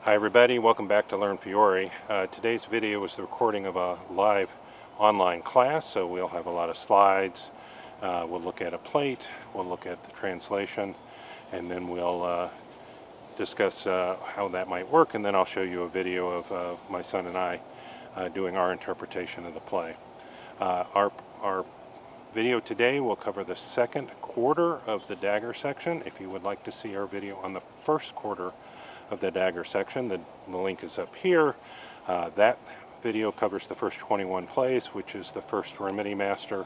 Hi everybody, welcome back to Learn Fiore. Today's video is the recording of a live online class, so we'll have a lot of slides. We'll look at a plate, we'll look at the translation, and then we'll discuss how that might work, and then I'll show you a video of my son and I doing our interpretation of the play. Our video today will cover the second quarter of the dagger section. If you would like to see our video on the first quarter of the dagger section, the link is up here. That video covers the first 21 plays, which is the first Remedy Master.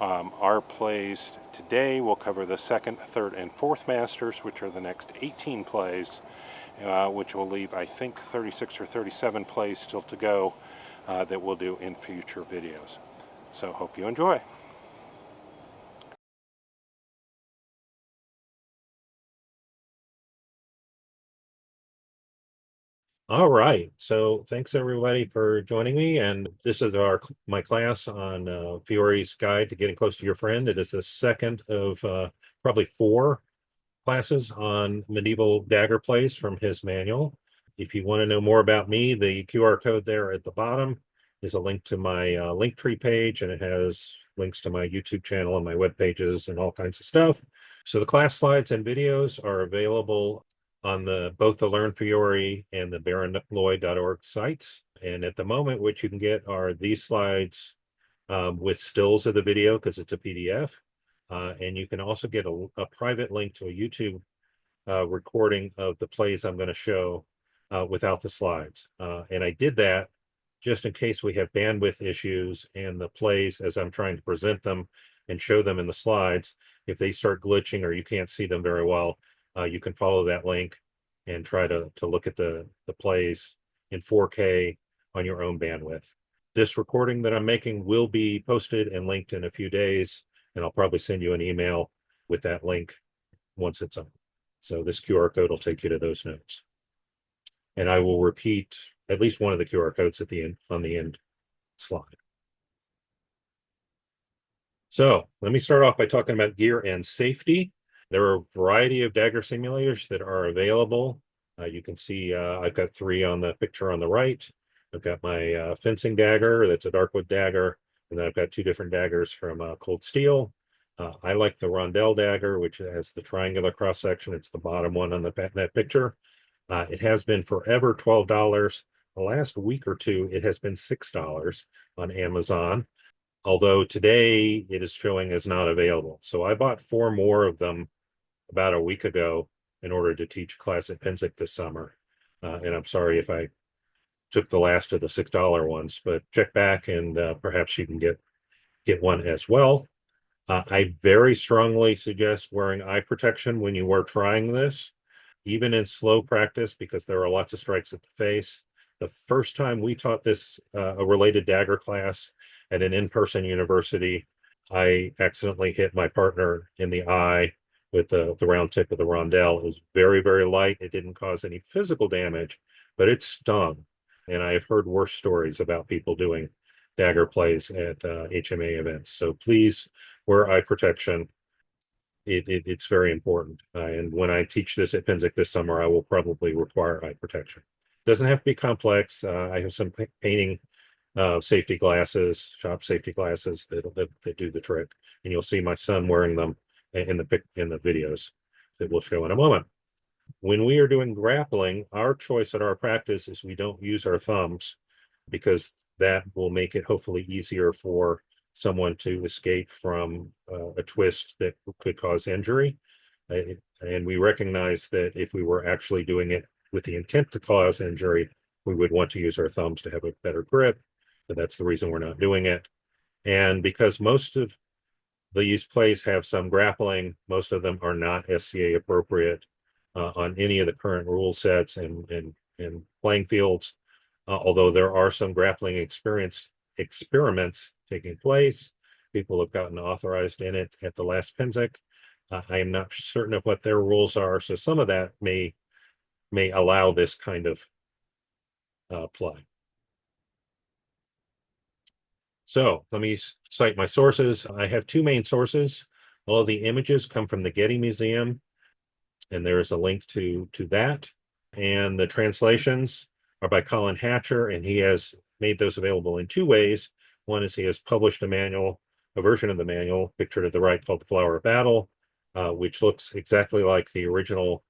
Our plays today will cover the second, third, and fourth Masters, which are the next 18 plays, which will leave, I think, 36 or 37 plays still to go that we'll do in future videos. So hope you enjoy. All right, so thanks everybody for joining me, and this is my class on Fiore's Guide to Getting Close to Your Friend. It is the second of probably 4 classes on medieval dagger plays from his manual. If you want to know more about me, the QR code there at the bottom is a link to my Linktree page, and it has links to my YouTube channel and my web pages and all kinds of stuff. So the class slides and videos are available on both the Learn Fiore and the baronlloyd.org sites. And at the moment, what you can get are these slides with stills of the video because it's a PDF. And you can also get a private link to a YouTube recording of the plays I'm going to show without the slides. And I did that just in case we have bandwidth issues and the plays, as I'm trying to present them and show them in the slides, if they start glitching or you can't see them very well, you can follow that link and try to look at the plays in 4K on your own bandwidth. This recording that I'm making will be posted and linked in a few days, and I'll probably send you an email with that link once it's on. So this QR code will take you to those notes. And I will repeat at least one of the QR codes at the end on the end slide. So let me start off by talking about gear and safety. There are a variety of dagger simulators that are available. You can see I've got 3 on the picture on the right. I've got my fencing dagger, that's a darkwood dagger, and then I've got 2 different daggers from Cold Steel. I like the rondelle dagger, which has the triangular cross section. It's the bottom one on that picture. It has been forever $12. The last week or two, it has been $6 on Amazon, although today it is showing as not available. So I bought 4 more of them about a week ago in order to teach class at Penzic this summer. And I'm sorry if I took the last of the $6 ones, but check back and perhaps you can get one as well. I very strongly suggest wearing eye protection when you are trying this, even in slow practice, because there are lots of strikes at the face. The first time we taught this, a related dagger class at an in-person university, I accidentally hit my partner in the eye with the round tip of the rondelle. It was very, very light. It didn't cause any physical damage, but it stung. And I have heard worse stories about people doing dagger plays at HMA events. So please wear eye protection. It's very important. And when I teach this at Penzic this summer, I will probably require eye protection. Doesn't have to be complex. I have some painting safety glasses, shop safety glasses that do the trick. And you'll see my son wearing them in the videos that we'll show in a moment. When we are doing grappling, our choice at our practice is we don't use our thumbs because that will make it hopefully easier for someone to escape from a twist that could cause injury. And we recognize that if we were actually doing it with the intent to cause injury, we would want to use our thumbs to have a better grip. So that's the reason we're not doing it. And because most of these plays have some grappling, most of them are not SCA appropriate on any of the current rule sets and playing fields. Although there are some grappling experiments taking place. People have gotten authorized in it at the last Penzic. I am not certain of what their rules are, so some of that may allow this kind of play. So let me cite my sources. I have 2 main sources. All of the images come from the Getty Museum, and there is a link to that. And the translations are by Colin Hatcher, and he has made those available in two ways. One is he has published a manual, a version of the manual pictured at the right called The Flower of Battle, which looks exactly like the original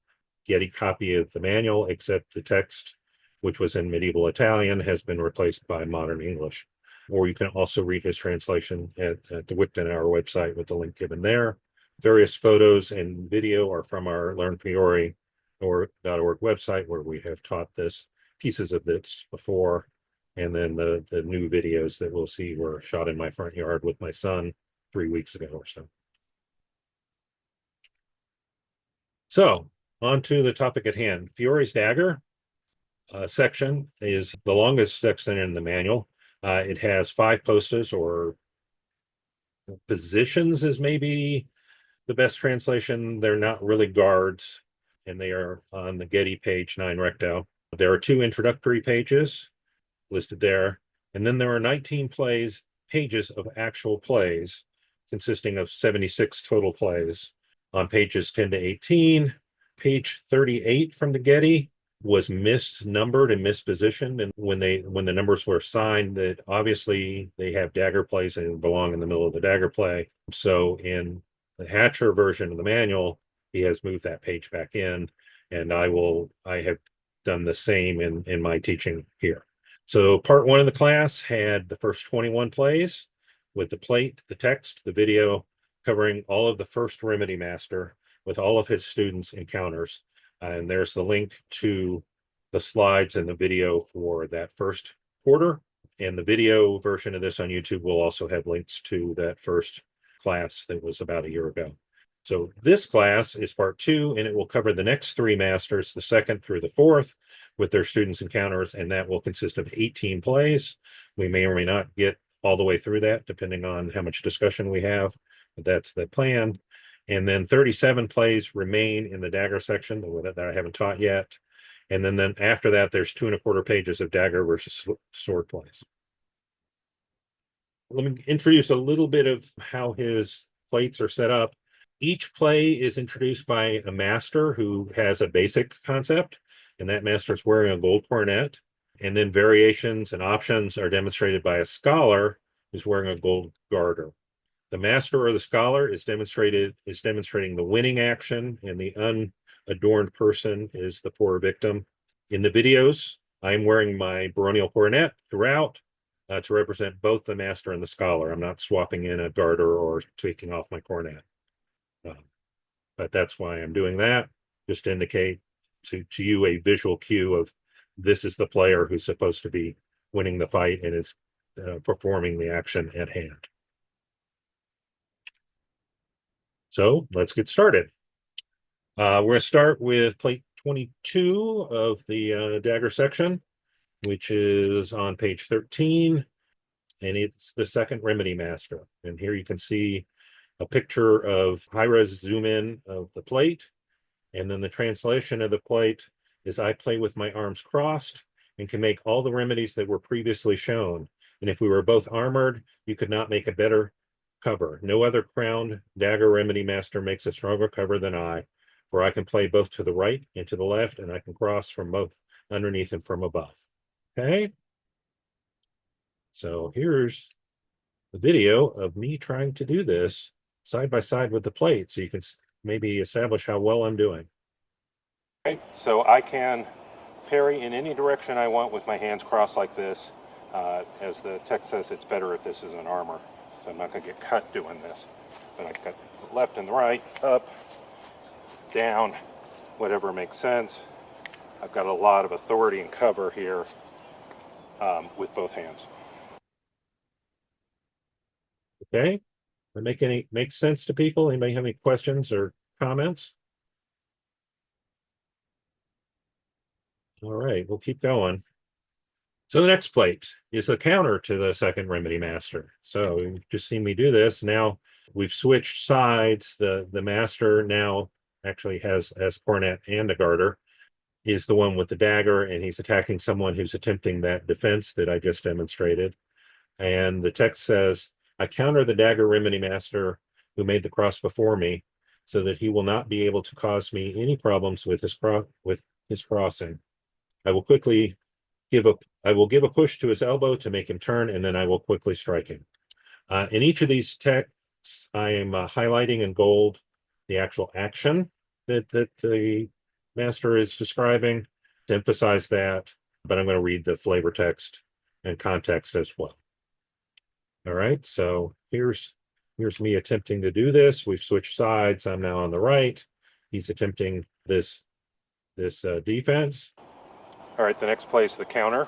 Getty copy of the manual, except the text, which was in medieval Italian, has been replaced by modern English. Or you can also read his translation at the Wikton Hour website with the link given there. Various photos and video are from our Learn Fiore .org website, where we have taught this pieces of this before. And then the new videos that we'll see were shot in my front yard with my son 3 weeks ago or so. So on to the topic at hand. Fiore's dagger section is the longest section in the manual. It has 5 postas, or positions is maybe the best translation. They're not really guards, and they are on the Getty page 9 recto. There are 2 introductory pages listed there, and then there are 19 pages of actual plays, consisting of 76 total plays on pages 10 to 18. Page 38 from the Getty was misnumbered and mispositioned, and when the numbers were assigned, that obviously they have dagger plays and belong in the middle of the dagger play. So in the Hatcher version of the manual, he has moved that page back in, and I have done the same in my teaching here. So part 1 of the class had the first 21 plays with the plate, the text, the video, covering all of the first Remedy Master with all of his students' encounters. And there's the link to the slides and the video for that first quarter. And the video version of this on YouTube will also have links to that first class that was about a year ago. So this class is part 2, and it will cover the next 3 masters, the 2nd through the 4th, with their students' encounters, and that will consist of 18 plays. We may or may not get all the way through that, depending on how much discussion we have, but that's the plan. And then 37 plays remain in the dagger section that I haven't taught yet. And then after that, there's 2¼ pages of dagger versus sword plays. Let me introduce a little bit of how his plates are set up. Each play is introduced by a master who has a basic concept, and that master is wearing a gold coronet. And then variations and options are demonstrated by a scholar who's wearing a gold garter. The master or the scholar is demonstrating the winning action, and the unadorned person is the poor victim. In the videos, I'm wearing my baronial coronet throughout to represent both the master and the scholar. I'm not swapping in a garter or taking off my coronet. But that's why I'm doing that, just to indicate to you a visual cue of this is the player who's supposed to be winning the fight and is performing the action at hand. So let's get started. We're going to start with plate 22 of the dagger section, which is on page 13, and it's the 2nd Remedy Master. And here you can see a picture of high-res zoom in of the plate, and then the translation of the plate is I play with my arms crossed and can make all the remedies that were previously shown. And if we were both armored, you could not make a better cover. No other crowned dagger remedy master makes a stronger cover than I, for I can play both to the right and to the left, and I can cross from both underneath and from above. Okay? So here's the video of me trying to do this side by side with the plate, so you can maybe establish how well I'm doing. Okay, so I can parry in any direction I want with my hands crossed like this. As the text says, it's better if this is an armor. So I'm not going to get cut doing this. But I cut the left and the right, up, down, whatever makes sense. I've got a lot of authority and cover here with both hands. Okay, that make sense to people? Anybody have any questions or comments? All right, we'll keep going. So the next plate is the counter to the 2nd Remedy Master. So you've just seen me do this. Now we've switched sides. The master now actually has a coronet and a garter, is the one with the dagger, and he's attacking someone who's attempting that defense that I just demonstrated. And the text says, I counter the dagger remedy master who made the cross before me, so that he will not be able to cause me any problems with his crossing. I will quickly give a I will give a push to his elbow to make him turn, and then I will quickly strike him. In each of these texts, I am highlighting in gold the actual action that the master is describing to emphasize that, but I'm going to read the flavor text and context as well. All right, so here's me attempting to do this. We've switched sides. I'm now on the right. He's attempting this defense. All right, the next play is the counter.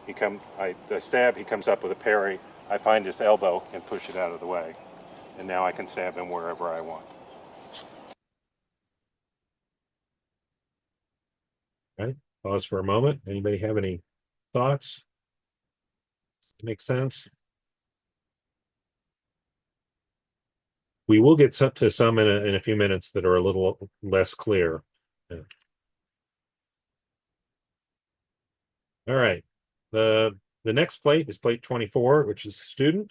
I stab, he comes up with a parry. I find his elbow and push it out of the way. And now I can stab him wherever I want. Okay, pause for a moment. Anybody have any thoughts? Make sense? We will get to some in a few minutes that are a little less clear. Yeah. All right. The next plate is plate 24, which is student.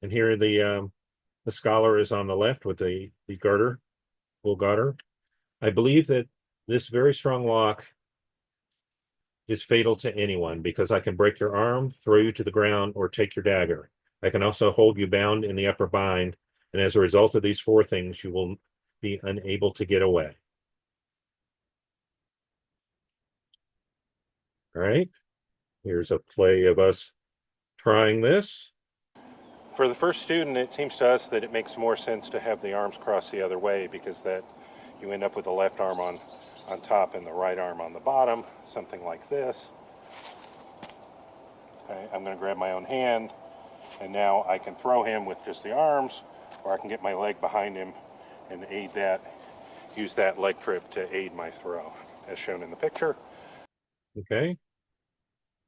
And here the scholar is on the left with the garter, full garter. I believe that this very strong lock is fatal to anyone because I can break your arm, throw you to the ground, or take your dagger. I can also hold you bound in the upper bind, and as a result of these four things, you will be unable to get away. All right, here's a play of us trying this. For the first student, it seems to us that it makes more sense to have the arms cross the other way because that you end up with the left arm on top and the right arm on the bottom, something like this. Okay, I'm going to grab my own hand, and now I can throw him with just the arms, or I can get my leg behind him and use that leg trip to aid my throw, as shown in the picture. Okay,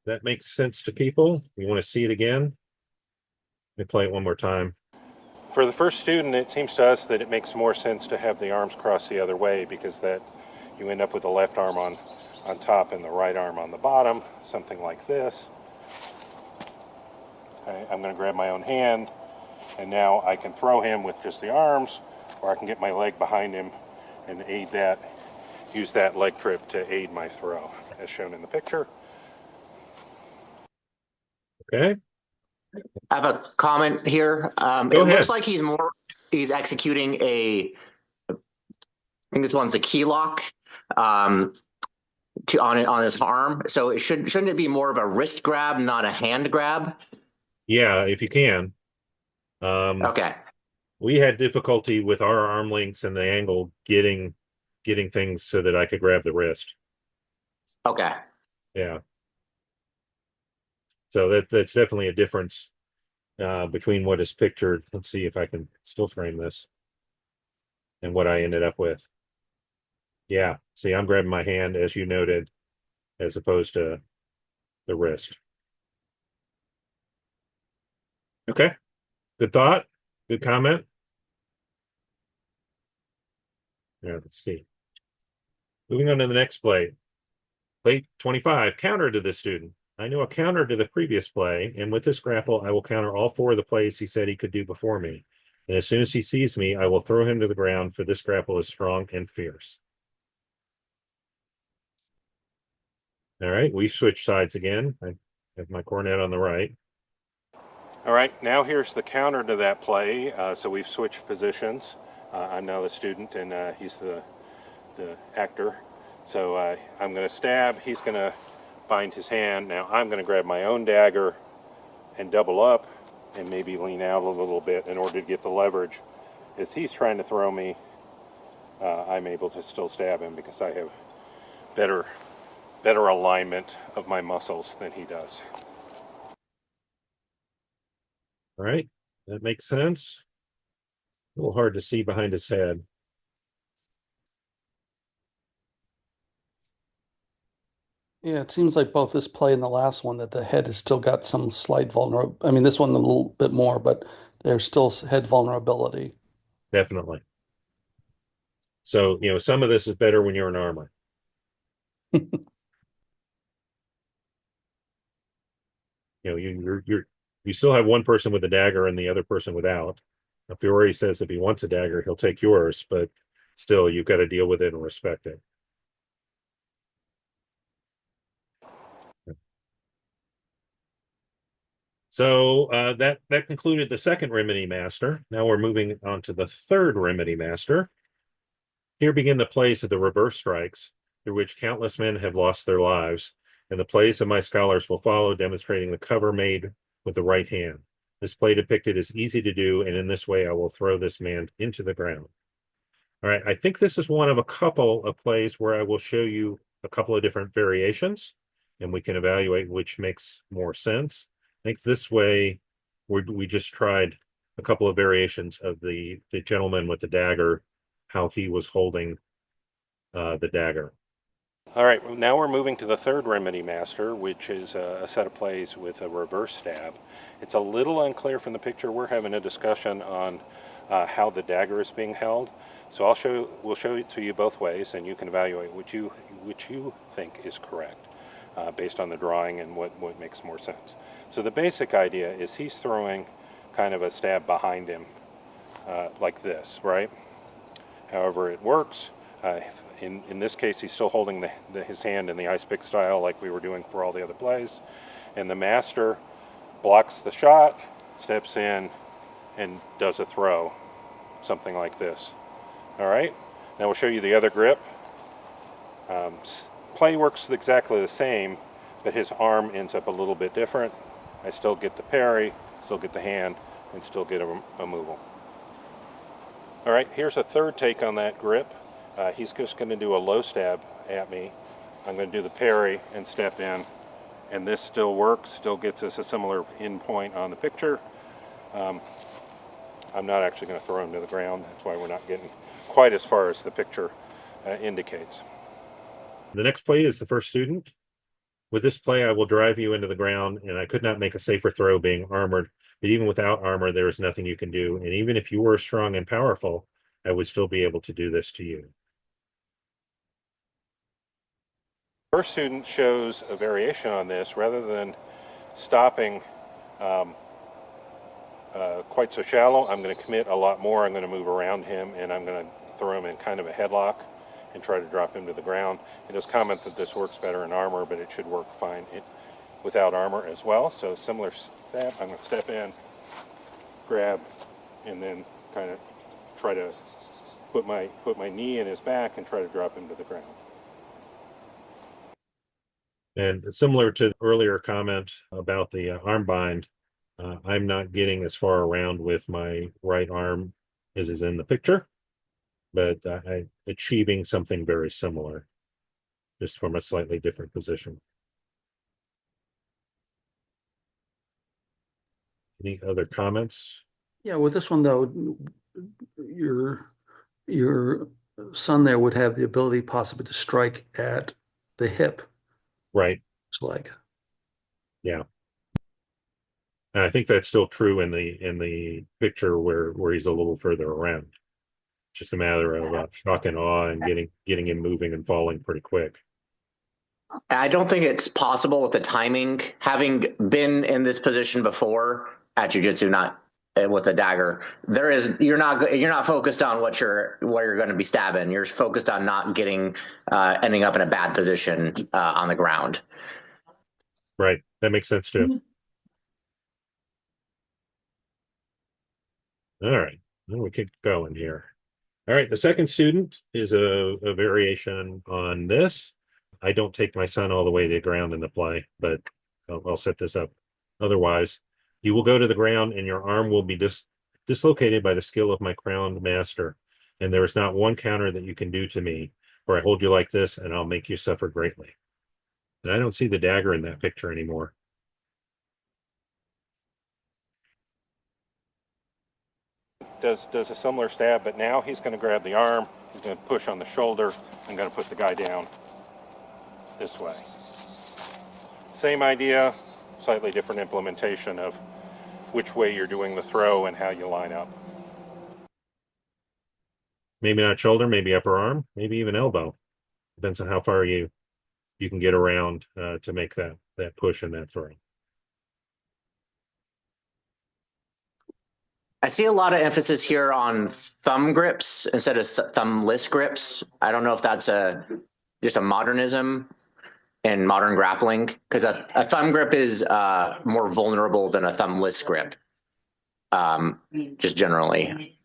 that makes sense to people. You want to see it again? Let me play it one more time. For the first student, it seems to us that it makes more sense to have the arms cross the other way because that you end up with the left arm on top and the right arm on the bottom, something like this. Okay, I'm going to grab my own hand, and now I can throw him with just the arms, or I can get my leg behind him and use that leg trip to aid my throw, as shown in the picture. Okay. I have a comment here. Go ahead. Looks like he's executing I think this one's a key lock on his arm. So shouldn't it be more of a wrist grab, not a hand grab? Yeah, if you can. Okay. We had difficulty with our arm lengths and the angle getting things so that I could grab the wrist. Okay. Yeah. So that's definitely a difference between what is pictured. Let's see if I can still frame this and what I ended up with. Yeah. See, I'm grabbing my hand, as you noted, as opposed to the wrist. Okay. Good thought. Good comment. Yeah, let's see. Moving on to the next play. Play 25, counter to the student. I know a counter to the previous play, and with this grapple, I will counter all four of the plays he said he could do before me. And as soon as he sees me, I will throw him to the ground, for this grapple is strong and fierce. All right, we switch sides again. I have my cornet on the right. All right, now here's the counter to that play. So we've switched positions. I'm now the student, and he's the actor. So I'm going to stab. He's going to bind his hand. Now I'm going to grab my own dagger and double up and maybe lean out a little bit in order to get the leverage. As he's trying to throw me, I'm able to still stab him because I have better alignment of my muscles than he does. All right, that makes sense. A little hard to see behind his head. Yeah, it seems like both this play and the last one that the head has still got some slight vulnerability. I mean, this one a little bit more, but there's still head vulnerability. Definitely. So, some of this is better when you're in armor. You still have one person with a dagger and the other person without. Now, Fiore says if he wants a dagger, he'll take yours, but still, you've got to deal with it and respect it. So that concluded the second Remedy Master. Now we're moving on to the third Remedy Master. Here begin the plays of the reverse strikes, through which countless men have lost their lives, and the plays of my scholars will follow, demonstrating the cover made with the right hand. This play depicted is easy to do, and in this way I will throw this man into the ground. All right, I think this is one of a couple of plays where I will show you a couple of different variations, and we can evaluate which makes more sense. I think this way we just tried a couple of variations of the gentleman with the dagger, how he was holding the dagger. All right, now we're moving to the third Remedy Master, which is a set of plays with a reverse stab. It's a little unclear from the picture. We're having a discussion on how the dagger is being held. So we'll show it to you both ways, and you can evaluate which you think is correct based on the drawing and what makes more sense. So the basic idea is he's throwing kind of a stab behind him like this, right? However it works. In this case, he's still holding his hand in the ice pick style like we were doing for all the other plays. And the master blocks the shot, steps in, and does a throw, something like this. All right, now we'll show you the other grip. Play works exactly the same, but his arm ends up a little bit different. I still get the parry, still get the hand, and still get a removal. All right, here's a third take on that grip. He's just going to do a low stab at me. I'm going to do the parry and step in, and this still works, still gets us a similar end point on the picture. I'm not actually going to throw him to the ground. That's why we're not getting quite as far as the picture indicates. The next play is the first student. With this play, I will drive you into the ground, and I could not make a safer throw being armored. But even without armor, there is nothing you can do. And even if you were strong and powerful, I would still be able to do this to you. First student shows a variation on this. Rather than stopping quite so shallow, I'm going to commit a lot more. I'm going to move around him, and I'm going to throw him in kind of a headlock and try to drop him to the ground. It does comment that this works better in armor, but it should work fine without armor as well. So similar step, I'm going to step in, grab, and then kind of try to put my knee in his back and try to drop him to the ground. And similar to the earlier comment about the arm bind, I'm not getting as far around with my right arm as is in the picture, but I'm achieving something very similar, just from a slightly different position. Any other comments? Yeah, with this one though, your son there would have the ability possibly to strike at the hip. Right. It's like, yeah. And I think that's still true in the picture where he's a little further around. Just a matter of shock and awe and getting him moving and falling pretty quick. I don't think it's possible with the timing. Having been in this position before at jiu-jitsu, not with a dagger, you're not focused on where you're going to be stabbing. You're focused on not ending up in a bad position on the ground. Right, that makes sense too. All right, well, we keep going here. All right, the second student is a variation on this. I don't take my son all the way to the ground in the play, but I'll set this up. Otherwise, you will go to the ground and your arm will be dislocated by the skill of my crowned master. And there is not one counter that you can do to me, for I hold you like this and I'll make you suffer greatly. And I don't see the dagger in that picture anymore. Does a similar stab, but now he's going to grab the arm, he's going to push on the shoulder, and going to put the guy down this way. Same idea, slightly different implementation of which way you're doing the throw and how you line up. Maybe not shoulder, maybe upper arm, maybe even elbow. Depends on how far you can get around to make that push and that throw. I see a lot of emphasis here on thumb grips instead of thumbless grips. I don't know if that's just a modernism in modern grappling? Because a thumb grip is more vulnerable than a thumbless grip, just generally.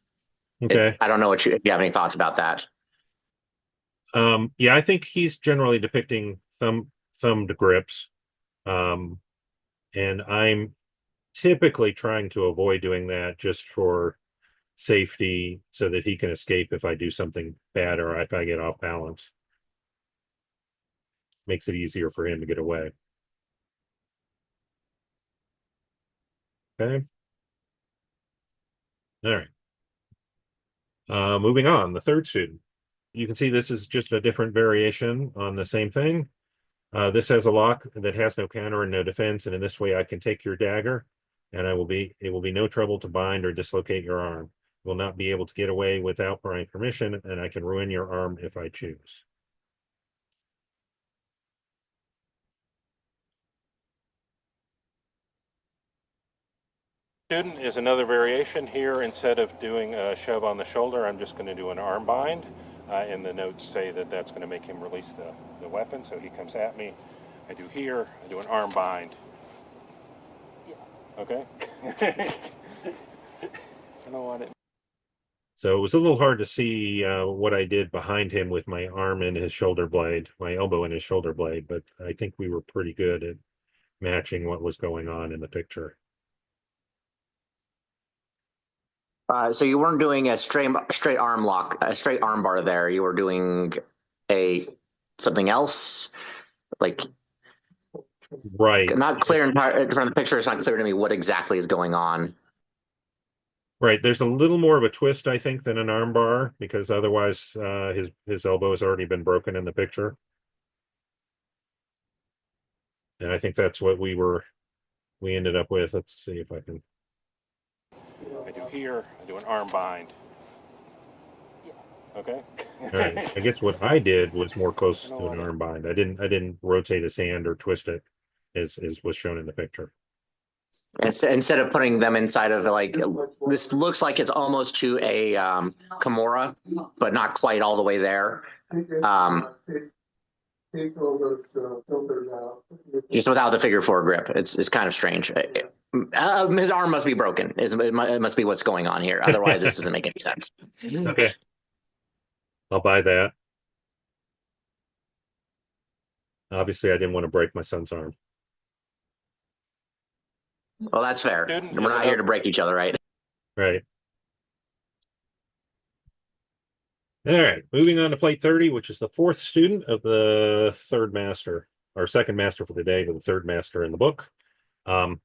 Okay. I don't know if you have any thoughts about that. Yeah, I think he's generally depicting thumbed grips. Um, and I'm typically trying to avoid doing that just for safety so that he can escape if I do something bad or if I get off balance. Makes it easier for him to get away. Okay. All right. Moving on, the third student. You can see this is just a different variation on the same thing. This has a lock that has no counter and no defense, and in this way I can take your dagger, and it will be no trouble to bind or dislocate your arm. You will not be able to get away without my permission, and I can ruin your arm if I choose. Student is another variation here. Instead of doing a shove on the shoulder, I'm just going to do an arm bind. And the notes say that that's going to make him release the weapon. So he comes at me. I do here. I do an arm bind. Okay. I don't want it. So it was a little hard to see what I did behind him with my arm in his shoulder blade, my elbow in his shoulder blade, but I think we were pretty good at matching what was going on in the picture. So you weren't doing a straight arm lock, a straight arm bar there. You were doing a something else, like Right. not clear from the picture. It's not clear to me what exactly is going on. Right. There's a little more of a twist, I think, than an arm bar because otherwise his elbow has already been broken in the picture. And I think that's what we ended up with. Let's see if I can. I do here, I do an arm bind. Okay. All right. I guess what I did was more close to an arm bind. I didn't rotate his hand or twist it as was shown in the picture. Instead of putting them inside of like this looks like it's almost to a Kimura, but not quite all the way there. Just without the figure four grip, it's kind of strange. His arm must be broken. It must be what's going on here. Otherwise, this doesn't make any sense. Okay, I'll buy that. Obviously, I didn't want to break my son's arm. Well, that's fair. We're not here to break each other, right? Right. All right, moving on to plate 30, which is the fourth student of the third master, or second master for the day, but the third master in the book. And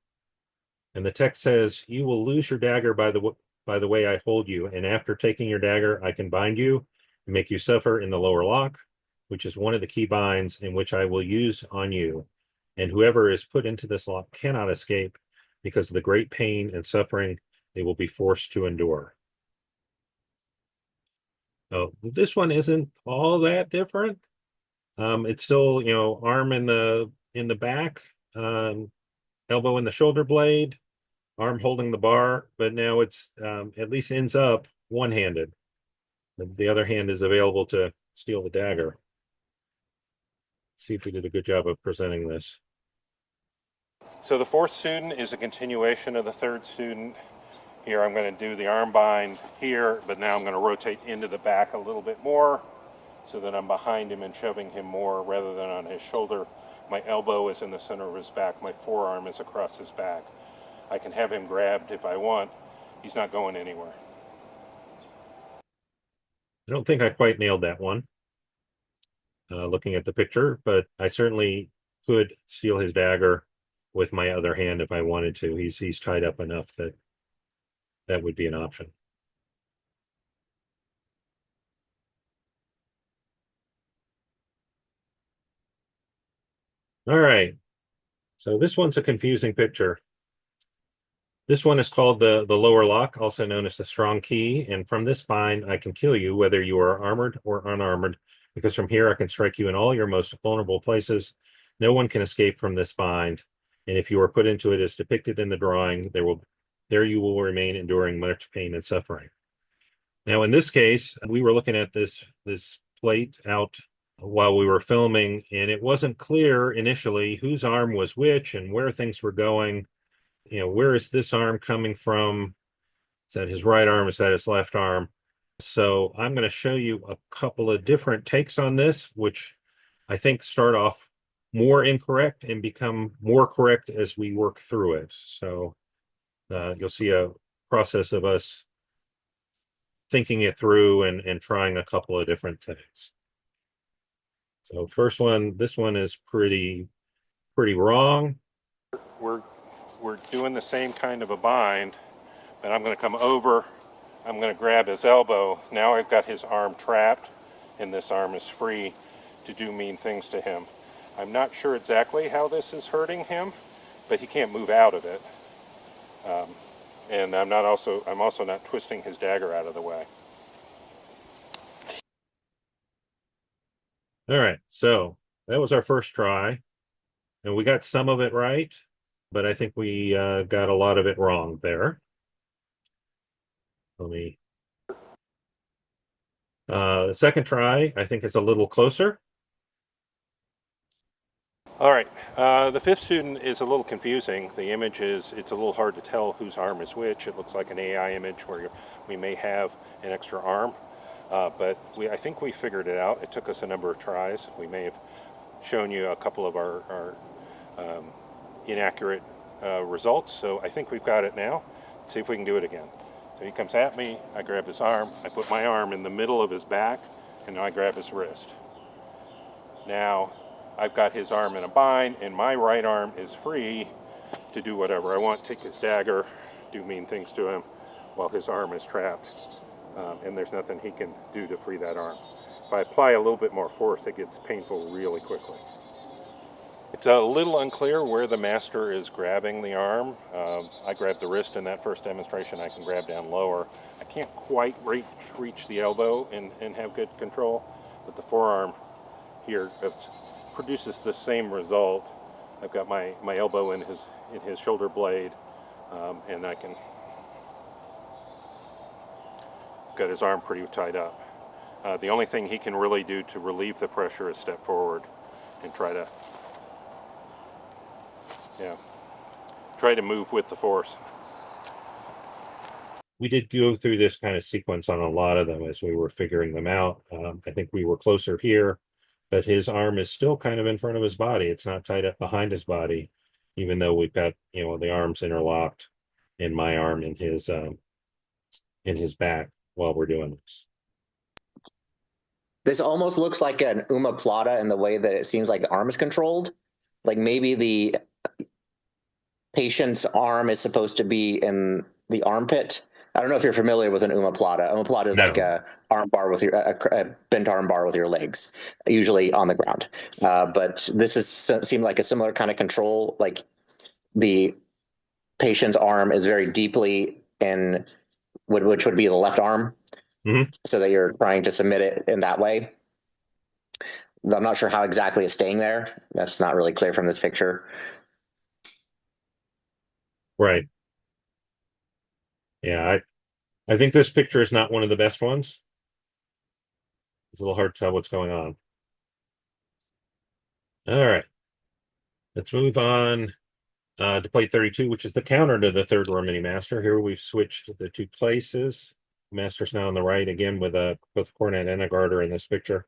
the text says, "You will lose your dagger by the way I hold you, and after taking your dagger, I can bind you and make you suffer in the lower lock, which is one of the key binds in which I will use on you. And whoever is put into this lock cannot escape because of the great pain and suffering they will be forced to endure." Oh, this one isn't all that different. It's still, arm in the back, elbow in the shoulder blade, arm holding the bar, but now it's at least ends up one-handed. The other hand is available to steal the dagger. Let's see if we did a good job of presenting this. So the fourth student is a continuation of the third student. Here I'm going to do the arm bind here, but now I'm going to rotate into the back a little bit more so that I'm behind him and shoving him more rather than on his shoulder. My elbow is in the center of his back. My forearm is across his back. I can have him grabbed if I want. He's not going anywhere. I don't think I quite nailed that one, looking at the picture, but I certainly could steal his dagger with my other hand if I wanted to. He's tied up enough that that would be an option. All right. So this one's a confusing picture. This one is called the lower lock, also known as the strong key. And from this bind, I can kill you, whether you are armored or unarmored, because from here I can strike you in all your most vulnerable places. No one can escape from this bind. And if you are put into it as depicted in the drawing, there you will remain enduring much pain and suffering. Now, in this case, we were looking at this plate out while we were filming, and it wasn't clear initially whose arm was which and where things were going. Where is this arm coming from? Is that his right arm? Is that his left arm? So I'm going to show you a couple of different takes on this, which I think start off more incorrect and become more correct as we work through it. So you'll see a process of us thinking it through and trying a couple of different things. So first one, this one is pretty wrong. We're doing the same kind of a bind, but I'm going to come over. I'm going to grab his elbow. Now I've got his arm trapped, and this arm is free to do mean things to him. I'm not sure exactly how this is hurting him, but he can't move out of it. And I'm also not twisting his dagger out of the way. All right, so that was our first try, and we got some of it right, but I think we got a lot of it wrong there. Let me. The second try, I think, is a little closer. All right, the fifth student is a little confusing. The image it's a little hard to tell whose arm is which. It looks like an AI image where we may have an extra arm, but I think we figured it out. It took us a number of tries. We may have shown you a couple of our inaccurate results, so I think we've got it now. Let's see if we can do it again. So he comes at me, I grab his arm, I put my arm in the middle of his back, and now I grab his wrist. Now I've got his arm in a bind, and my right arm is free to do whatever I want, take his dagger, do mean things to him, while his arm is trapped, and there's nothing he can do to free that arm. If I apply a little bit more force, it gets painful really quickly. It's a little unclear where the master is grabbing the arm. I grabbed the wrist in that first demonstration. I can grab down lower. I can't quite reach the elbow and have good control, but the forearm here produces the same result. I've got my elbow in his shoulder blade, and I can got his arm pretty tied up. The only thing he can really do to relieve the pressure is step forward and try to move with the force. We did go through this kind of sequence on a lot of them as we were figuring them out. I think we were closer here, but his arm is still kind of in front of his body. It's not tied up behind his body, even though we've got, the arms interlocked and my arm in his back while we're doing this. This almost looks like an omoplata in the way that it seems like the arm is controlled. Like maybe the patient's arm is supposed to be in the armpit. I don't know if you're familiar with an omoplata. Omoplata is like a arm bar with a bent arm bar with your legs, usually on the ground. But this seemed like a similar kind of control. Like the patient's arm is very deeply in which would be the left arm, so that you're trying to submit it in that way. I'm not sure how exactly it's staying there. That's not really clear from this picture. Right. Yeah, I think this picture is not one of the best ones. It's a little hard to tell what's going on. All right. Let's move on to plate 32, which is the counter to the third remedy master. Here we've switched the two places. Master's now on the right again with both a cornet and a garter in this picture.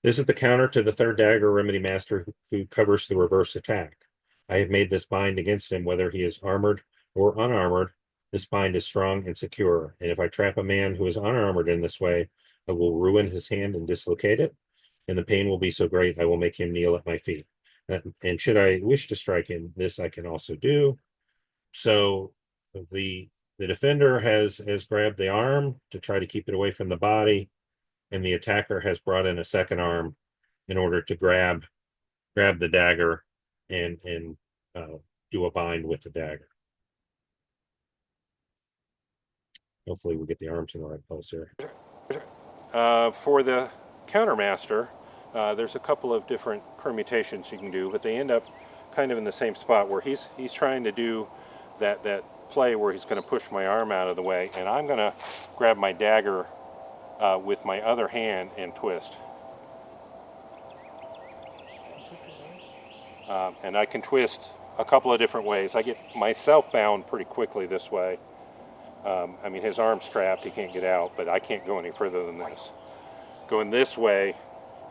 This is the counter to the third dagger remedy master who covers the reverse attack. I have made this bind against him whether he is armored or unarmored. This bind is strong and secure, and if I trap a man who is unarmored in this way, I will ruin his hand and dislocate it, and the pain will be so great I will make him kneel at my feet. And should I wish to strike him, this I can also do. So the defender has grabbed the arm to try to keep it away from the body, and the attacker has brought in a second arm in order to grab the dagger and do a bind with the dagger. Hopefully we get the arms in the right place here. For the countermaster, there's a couple of different permutations you can do, but they end up kind of in the same spot where he's trying to do that play where he's going to push my arm out of the way, and I'm going to grab my dagger with my other hand and twist. And I can twist a couple of different ways. I get myself bound pretty quickly this way. I mean, his arm's trapped, he can't get out, but I can't go any further than this. Going this way,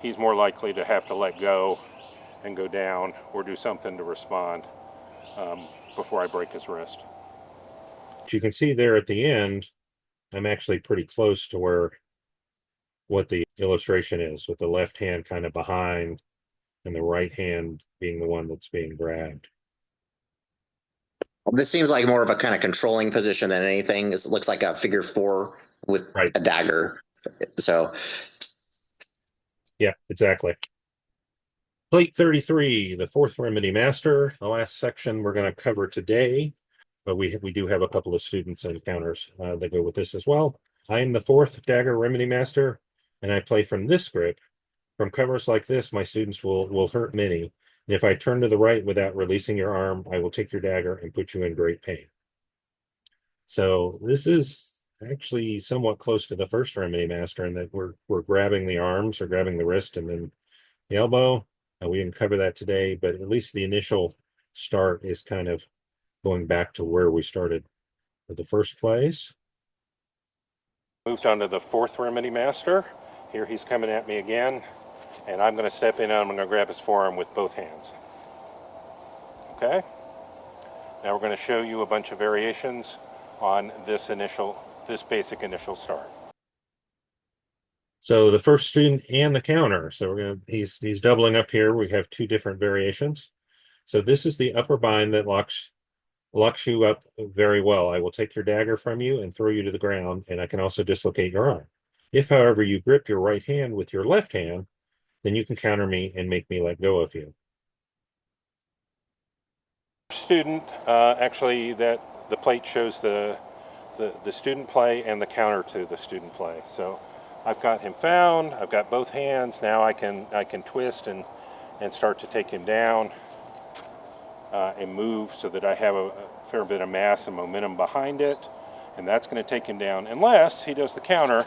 he's more likely to have to let go and go down or do something to respond before I break his wrist. You can see there at the end, I'm actually pretty close to where what the illustration is, with the left hand kind of behind and the right hand being the one that's being grabbed. This seems like more of a kind of controlling position than anything. This looks like a figure four with a dagger. So, yeah, exactly. Plate 33, the fourth remedy master, the last section we're going to cover today, but we do have a couple of students and counters that go with this as well. I am the fourth dagger remedy master, and I play from this grip. From covers like this, my students will hurt many. And if I turn to the right without releasing your arm, I will take your dagger and put you in great pain. So this is actually somewhat close to the first remedy master in that we're grabbing the arms or grabbing the wrist and then the elbow. We didn't cover that today, but at least the initial start is kind of going back to where we started with the first plays. Moved on to the fourth remedy master. Here he's coming at me again, and I'm going to step in and I'm going to grab his forearm with both hands. Okay? Now we're going to show you a bunch of variations on this basic initial start. So the first student and the counter. So he's doubling up here. We have two different variations. So this is the upper bind that locks you up very well. I will take your dagger from you and throw you to the ground, and I can also dislocate your arm. If, however, you grip your right hand with your left hand, then you can counter me and make me let go of you. Student, actually, that the plate shows the student play and the counter to the student play. So I've got him found. I've got both hands. Now I can twist and start to take him down and move so that I have a fair bit of mass and momentum behind it, and that's going to take him down unless he does the counter,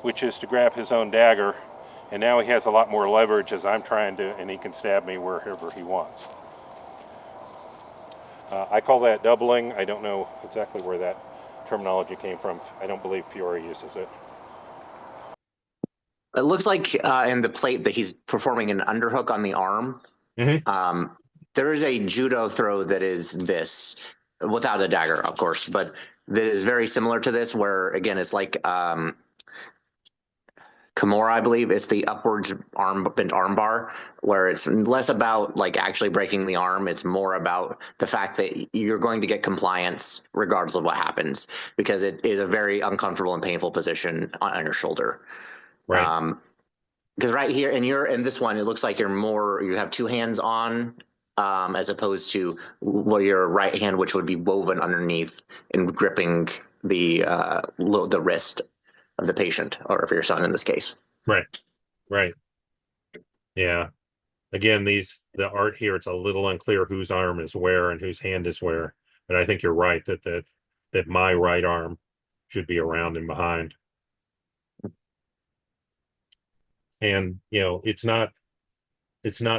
which is to grab his own dagger, and now he has a lot more leverage as I'm trying to, and he can stab me wherever he wants. I call that doubling. I don't know exactly where that terminology came from. I don't believe Fiore uses it. it looks like in the plate that he's performing an underhook on the arm. Mm-hmm. There is a judo throw that is this, without a dagger, of course, but that is very similar to this, where, again, it's like Kimura, I believe. It's the upwards bent arm bar, where it's less about like actually breaking the arm. It's more about the fact that you're going to get compliance regardless of what happens, because it is a very uncomfortable and painful position on your shoulder. Right. Because right here, in this one, it looks like you have two hands on, as opposed to your right hand, which would be woven underneath and gripping the wrist of the patient, or of your son in this case. Right. Yeah. Again, the art here, it's a little unclear whose arm is where and whose hand is where. But I think you're right that my right arm should be around and behind. And it's not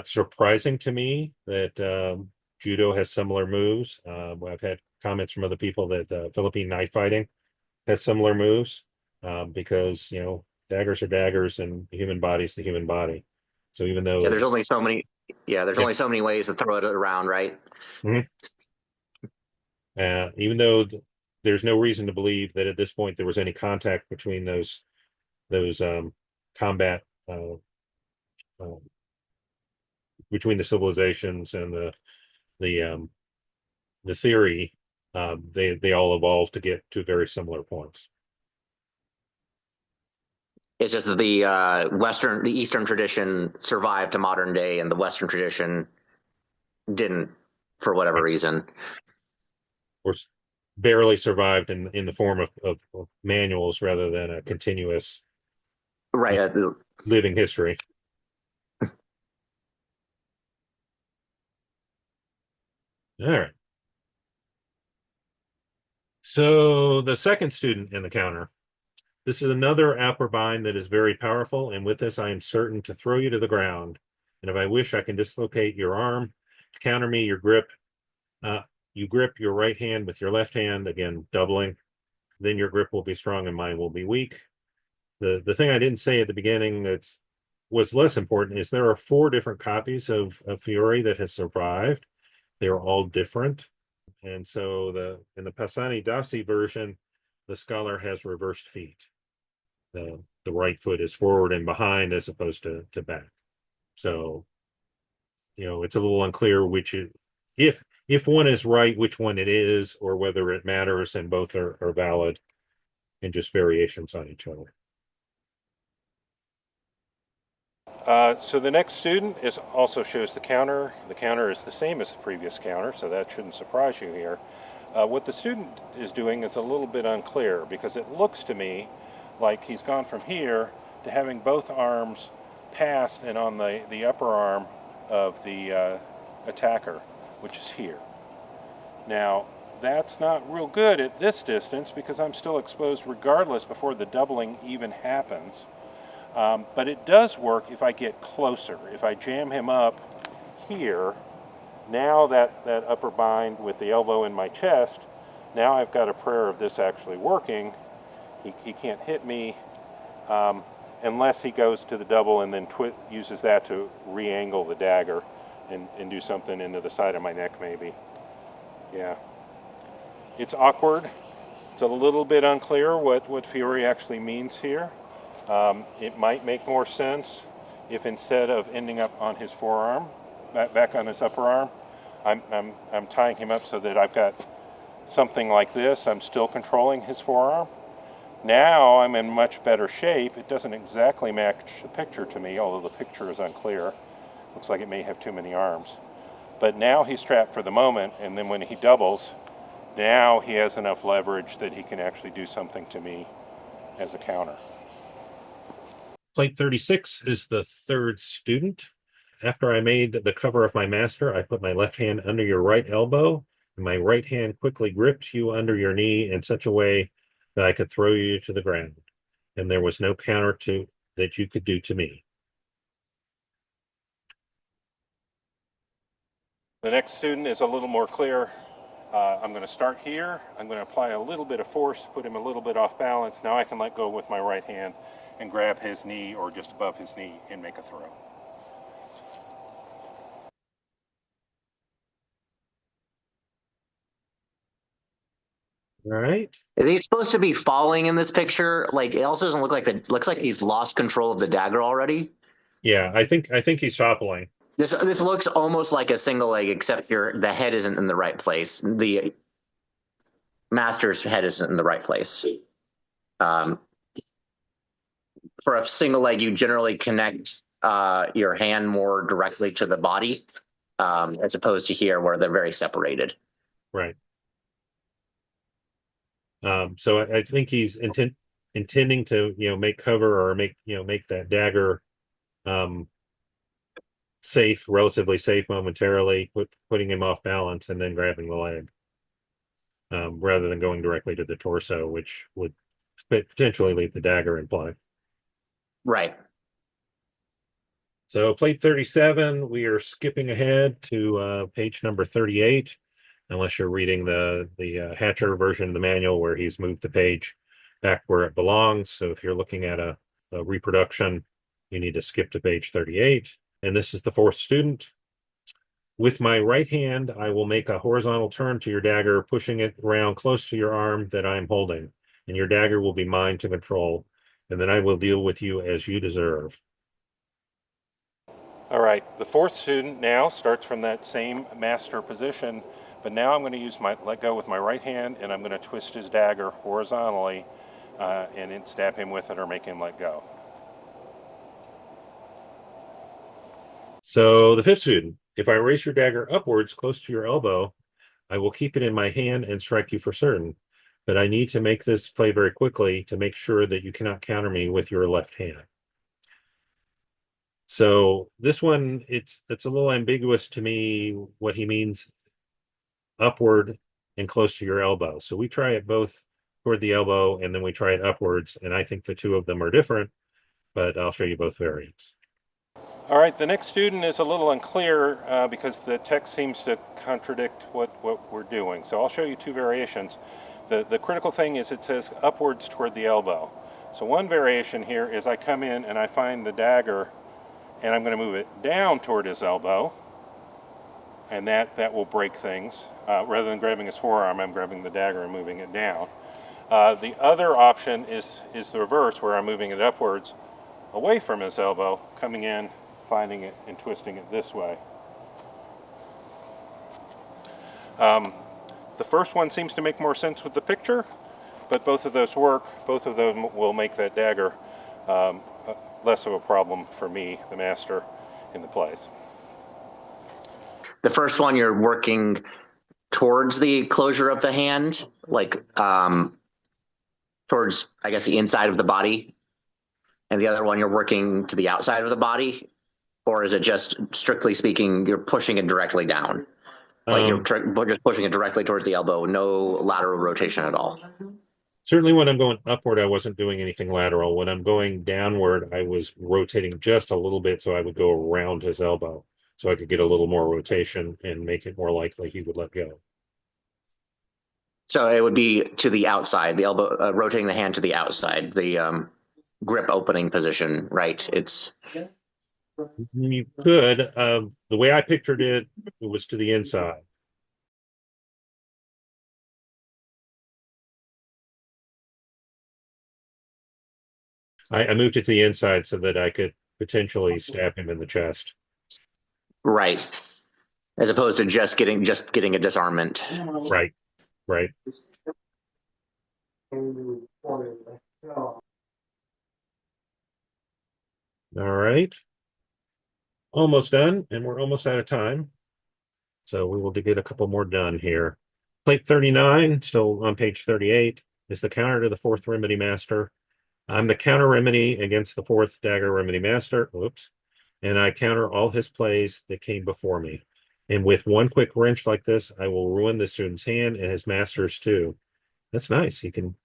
surprising to me that judo has similar moves. I've had comments from other people that Philippine knife fighting has similar moves, because daggers are daggers and the human body is the human body. So even though there's only so many only so many ways to throw it around, right? Mm-hmm. Even though there's no reason to believe that at this point there was any contact between those combat between the civilizations and the theory, they all evolved to get to very similar points. It's just that the Eastern tradition survived to modern day, and the Western tradition didn't, for whatever reason. Or barely survived in the form of manuals rather than a continuous living history. All right. So the second student in the counter. This is another upper bind that is very powerful, and with this I am certain to throw you to the ground. And if I wish, I can dislocate your arm counter me, your grip, you grip your right hand with your left hand, again, doubling. Then your grip will be strong and mine will be weak. The thing I didn't say at the beginning that's was less important is there are 4 different copies of Fiore that has survived. They're all different. And so in the Passani Dasi version, the scholar has reversed feet. The right foot is forward and behind as opposed to back. So, it's a little unclear if one is right, which one it is, or whether it matters, and both are valid and just variations on each other. So the next student also shows the counter. The counter is the same as the previous counter, so that shouldn't surprise you here. What the student is doing is a little bit unclear because it looks to me like he's gone from here to having both arms passed and on the upper arm of the attacker, which is here. Now, that's not real good at this distance because I'm still exposed regardless before the doubling even happens. But it does work if I get closer. If I jam him up here, now that upper bind with the elbow in my chest, now I've got a prayer of this actually working. He can't hit me unless he goes to the double and then uses that to re-angle the dagger and do something into the side of my neck maybe. Yeah. It's awkward. It's a little bit unclear what Fiore actually means here. It might make more sense if instead of ending up on his forearm, back on his upper arm, I'm tying him up so that I've got something like this. I'm still controlling his forearm. Now I'm in much better shape. It doesn't exactly match the picture to me, although the picture is unclear. Looks like it may have too many arms. But now he's trapped for the moment, and then when he doubles, now he has enough leverage that he can actually do something to me as a counter. Plate 36 is the 3rd student. After I made the cover of my master, I put my left hand under your right elbow, and my right hand quickly gripped you under your knee in such a way that I could throw you to the ground, and there was no counter that you could do to me. The next student is a little more clear. I'm going to start here. I'm going to apply a little bit of force, put him a little bit off balance. Now I can let go with my right hand and grab his knee or just above his knee and make a throw. All right. Is he supposed to be falling in this picture? Like, it also doesn't look like looks like he's lost control of the dagger already. Yeah, I think he's toppling. This looks almost like a single leg, except the head isn't in the right place. The master's head isn't in the right place. For a single leg, you generally connect your hand more directly to the body, as opposed to here where they're very separated. Right. So I think he's intending to, make cover or make that dagger safe, relatively safe momentarily, putting him off balance and then grabbing the leg, rather than going directly to the torso, which would potentially leave the dagger in play. Right. So plate 37, we are skipping ahead to page number 38, unless you're reading the Hatcher version of the manual where he's moved the page back where it belongs. So if you're looking at a reproduction, you need to skip to page 38. And this is the 4th student. With my right hand, I will make a horizontal turn to your dagger, pushing it around close to your arm that I'm holding. And your dagger will be mine to control. And then I will deal with you as you deserve. All right, the 4th student now starts from that same master position, but now I'm going to use let go with my right hand, and I'm going to twist his dagger horizontally and then stab him with it or make him let go. So the 5th student, if I raise your dagger upwards close to your elbow, I will keep it in my hand and strike you for certain. But I need to make this play very quickly to make sure that you cannot counter me with your left hand. So this one, it's a little ambiguous to me what he means upward and close to your elbow. So we try it both toward the elbow and then we try it upwards. And I think the two of them are different, but I'll show you both variants. All right, the next student is a little unclear because the text seems to contradict what we're doing. So I'll show you two variations. The critical thing is it says upwards toward the elbow. So one variation here is I come in and I find the dagger and I'm going to move it down toward his elbow, and that will break things. Rather than grabbing his forearm, I'm grabbing the dagger and moving it down. The other option is the reverse, where I'm moving it upwards away from his elbow, coming in, finding it, and twisting it this way. The first one seems to make more sense with the picture, but both of those work. Both of them will make that dagger less of a problem for me, the master, in the plays. The first one, you're working towards the closure of the hand, like towards, I guess, the inside of the body. And the other one, you're working to the outside of the body. Or is it just, strictly speaking, you're pushing it directly down? Like you're just pushing it directly towards the elbow, no lateral rotation at all? Certainly when I'm going upward, I wasn't doing anything lateral. When I'm going downward, I was rotating just a little bit so I would go around his elbow so I could get a little more rotation and make it more likely he would let go. So it would be to the outside, the elbow, rotating the hand to the outside, the grip opening position, right? You could. The way I pictured it, it was to the inside. I moved it to the inside so that I could potentially stab him in the chest. Right. As opposed to just getting a disarmament. Right. Right. All right. Almost done, and we're almost out of time. So we will get a couple more done here. Plate 39, still on page 38, is the counter to the fourth remedy master. I'm the counter remedy against the fourth dagger remedy master. Oops. And I counter all his plays that came before me. And with one quick wrench like this, I will ruin the student's hand and his master's too. That's nice. You can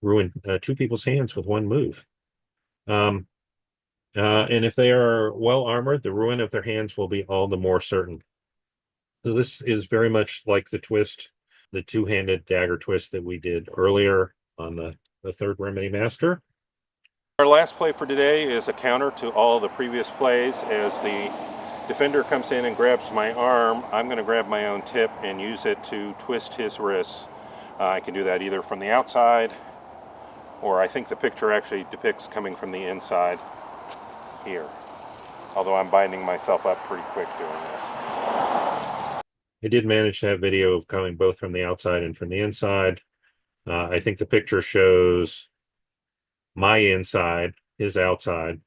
ruin two people's hands with one move. And if they are well armored, the ruin of their hands will be all the more certain. So this is very much like the twist, the two-handed dagger twist that we did earlier on the third remedy master. Our last play for today is a counter to all the previous plays. As the defender comes in and grabs my arm, I'm going to grab my own tip and use it to twist his wrists. I can do that either from the outside, or I think the picture actually depicts coming from the inside here. Although I'm binding myself up pretty quick doing this. I did manage to have video of coming both from the outside and from the inside. I think the picture shows my inside, his outside.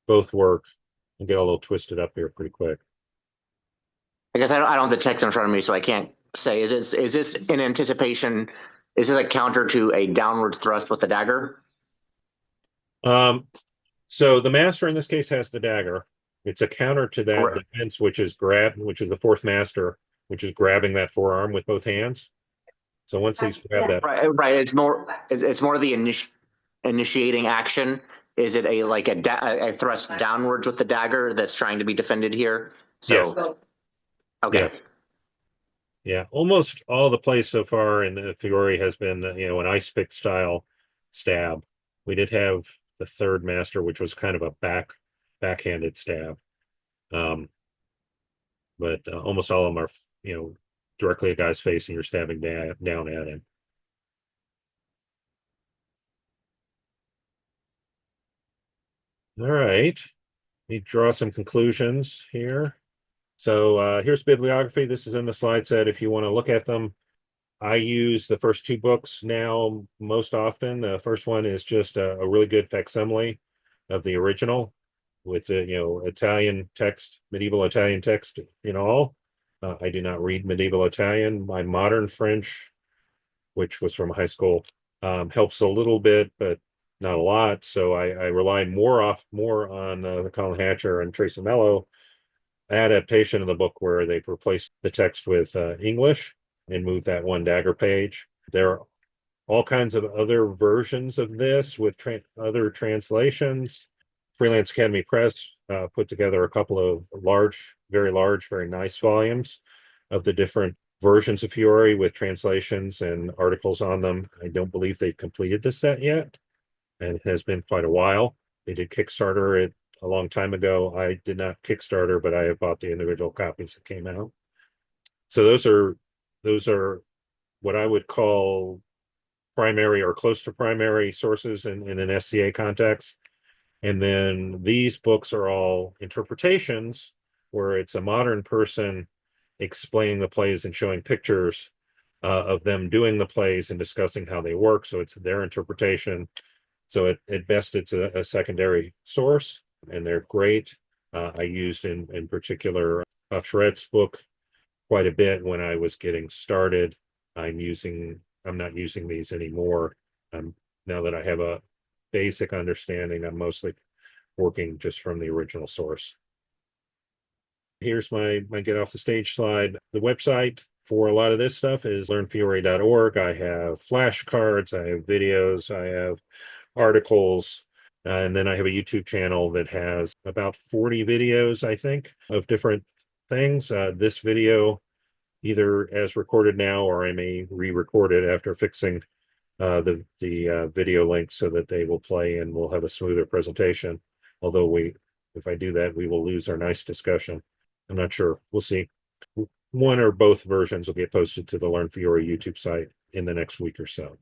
Both work and get a little twisted up here pretty quick. I guess I don't have the text in front of me, so I can't say. Is this in anticipation? Is this a counter to a downward thrust with the dagger? So the master in this case has the dagger. It's a counter to that defense, which is the fourth master, which is grabbing that forearm with both hands. So once he's grabbed that, right. It's more the initiating action. Is it a thrust downwards with the dagger that's trying to be defended here? So, yes. Okay. Yes. Yeah, almost all the plays so far in the Fiore has been, an ice pick style stab. We did have the third master, which was kind of a backhanded stab. But almost all of them are, directly a guy's face and you're stabbing down at him. All right, let me draw some conclusions here. So here's bibliography. This is in the slide set if you want to look at them. I use the first two books now most often. The first one is just a really good facsimile of the original with Italian text, medieval Italian text in all. I do not read medieval Italian. My modern French, which was from high school, helps a little bit, but not a lot. So I rely more on the Colin Hatcher and Tracy Mello adaptation of the book where they've replaced the text with English and moved that one dagger page. There are all kinds of other versions of this with other translations. Freelance Academy Press put together a couple of very large, very nice volumes of the different versions of Fiore with translations and articles on them. I don't believe they've completed this set yet, and it has been quite a while. They did Kickstarter it a long time ago. I did not Kickstarter, but I have bought the individual copies that came out. So those are what I would call primary or close to primary sources in an SCA context. And then these books are all interpretations where it's a modern person explaining the plays and showing pictures of them doing the plays and discussing how they work. So it's their interpretation. So at best, it's a secondary source, and they're great. I used in particular Shred's book quite a bit when I was getting started. I'm not using these anymore. Now that I have a basic understanding, I'm mostly working just from the original source. Here's my get off the stage slide. The website for a lot of this stuff is learnfiore.org. I have flashcards, I have videos, I have articles, and then I have a YouTube channel that has about 40 videos, I think, of different things. This video, either as recorded now or I may re-record it after fixing the video links so that they will play and we'll have a smoother presentation. Although if I do that, we will lose our nice discussion. I'm not sure. We'll see. One or both versions will get posted to the Learn Fiore YouTube site in the next week or so.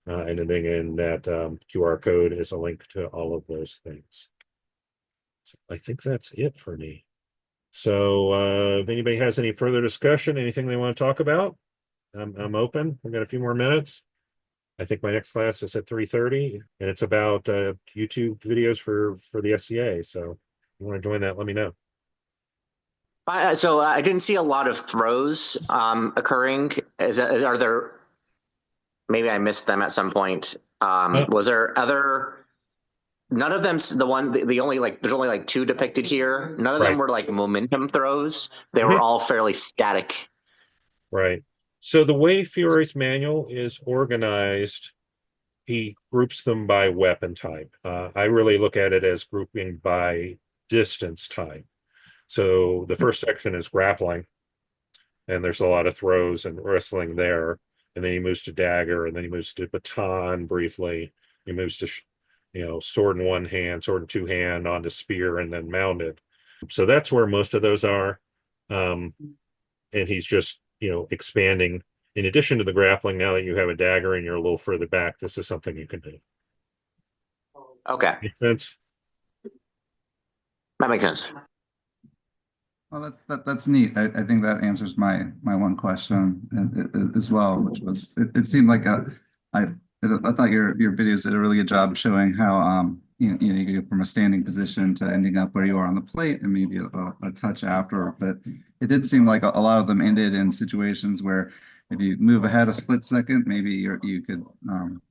And then in that QR code is a link to all of those things. So I think that's it for me. So if anybody has any further discussion, anything they want to talk about, I'm open. We've got a few more minutes. I think my next class is at 3:30, and it's about YouTube videos for the SCA. So if you want to join that, let me know. So I didn't see a lot of throws occurring. Are there? Maybe I missed them at some point. Was there other? None of them. The only there's only like two depicted here. None of them were like momentum throws. They were all fairly static. Right. So the way Fiore's manual is organized, he groups them by weapon type. I really look at it as grouping by distance type. So the first section is grappling, and there's a lot of throws and wrestling there. And then he moves to dagger, and then he moves to baton briefly. He moves to, sword in one hand, sword in two hand, onto spear, and then mounted. So that's where most of those are. And he's just, expanding. In addition to the grappling, now that you have a dagger and you're a little further back, this is something you can do. Okay. Make sense? That makes sense. Well, that's neat. I think that answers my one question as well, which was it seemed like I thought your videos did a really good job showing how you go from a standing position to ending up where you are on the plate and maybe a touch after. But it did seem like a lot of them ended in situations where if you move ahead a split second, maybe you could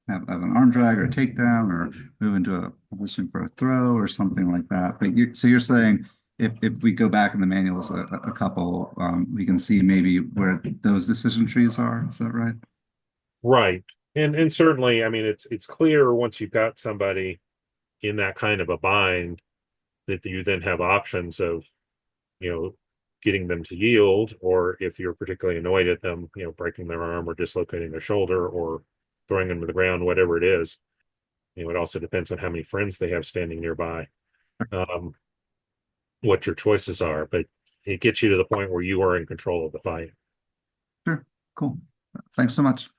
have an arm drag or a takedown or move into a position for a throw or something like that. But you're saying if we go back in the manuals a couple, we can see maybe where those decision trees are. Is that right? Right. And certainly, I mean, it's clear once you've got somebody in that kind of a bind that you then have options of, getting them to yield, or if you're particularly annoyed at them, breaking their arm or dislocating their shoulder or throwing them to the ground, whatever it is. It also depends on how many friends they have standing nearby, what your choices are, but it gets you to the point where you are in control of the fight. Sure. Cool. Thanks so much.